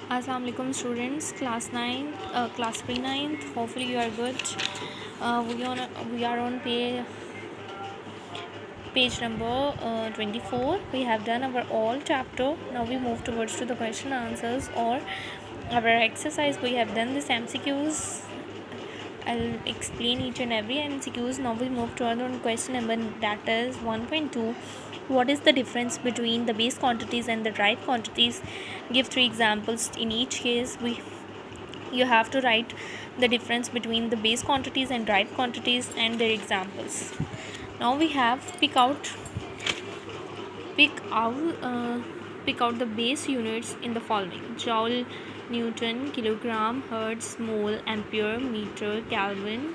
Assalamu alaikum students, class pre-9th. Hopefully you are good. We are on page number 24. We have done our all chapter. Now we move towards to the question answers or our exercise. We have done this MCQs. I'll explain each and every MCQs. Now we move to another question number, that is 1.2. What is the difference between the base quantities and the derived quantities? Give 3 examples. In each case you have to write the difference between the base quantities and derived quantities and their examples. Now we have pick out the base units in the following: joule, Newton, kilogram, hertz, mole, ampere, meter, Kelvin,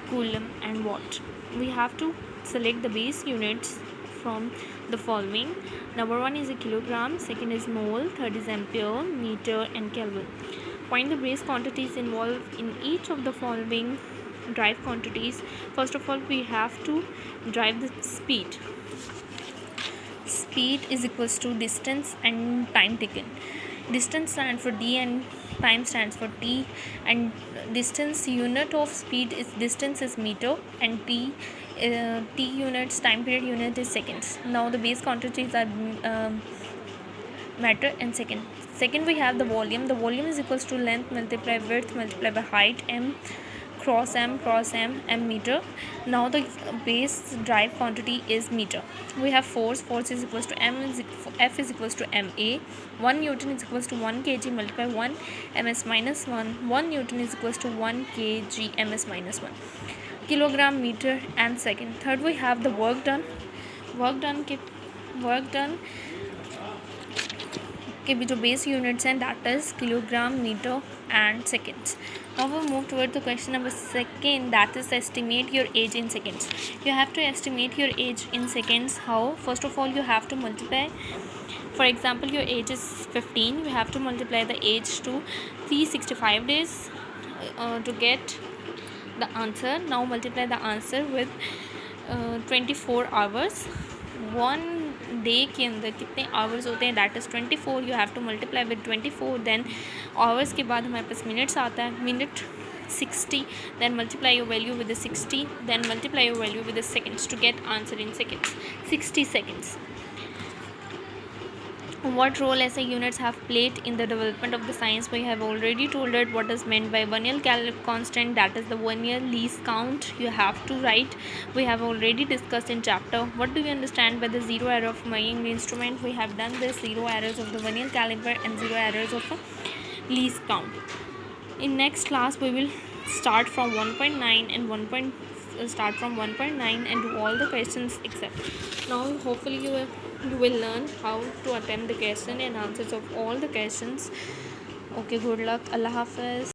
coulomb and watt. We have to select the base units from the following. Number 1 is a kilogram, second is mole, third is ampere, meter and Kelvin. Find the base quantities involved in each of the following derived quantities. First of all, we have to derive the speed. Speed is equals to distance and time taken. Distance stands for d and time stands for t, and distance unit of speed is distance is meter, and t units, time period unit is seconds. Now the base quantities are meter and second. Second, we have the volume. The volume is equals to length multiply width multiply by height, m cross m m meter. Now the base derived quantity is meter. We have force is equals to F is equals to ma. 1 Newton is equals to 1 kg multiply 1 ms minus 1. 1 Newton is equals to 1 kg ms minus 1. Kilogram, meter and second. Third, we have the work done के जो base units हैं, that is kilogram, meter and seconds. Now we move toward the question number 2, that is estimate your age in seconds. You have to estimate your age in seconds. How? First of all, you have to multiply. For example, your age is 15. You have to multiply the age to 365 days to get the answer. Now multiply the answer with 24 hours. 1 day के अंदर कितने hours होते हैं, that is 24. You have to multiply with 24. Then hours के बाद हमारे पास minutes आता है, minute 60. Then multiply your value with 60. Then multiply your value with seconds to get answer in seconds. 60 seconds. What role SI units have played in the development of the science? We have already told it. What is meant by Vernier constant, that is the Vernier least count. You have to write. We have already discussed in chapter. What do you understand by the zero error of measuring the instrument? We have done this: zero errors of the Vernier caliper and zero errors of a least count. In next class we will start from 1.9 and start from 1.9 and do all the questions except. Now hopefully you will learn how to attempt the question and answers of all the questions. Okay, good luck. Allah Hafiz.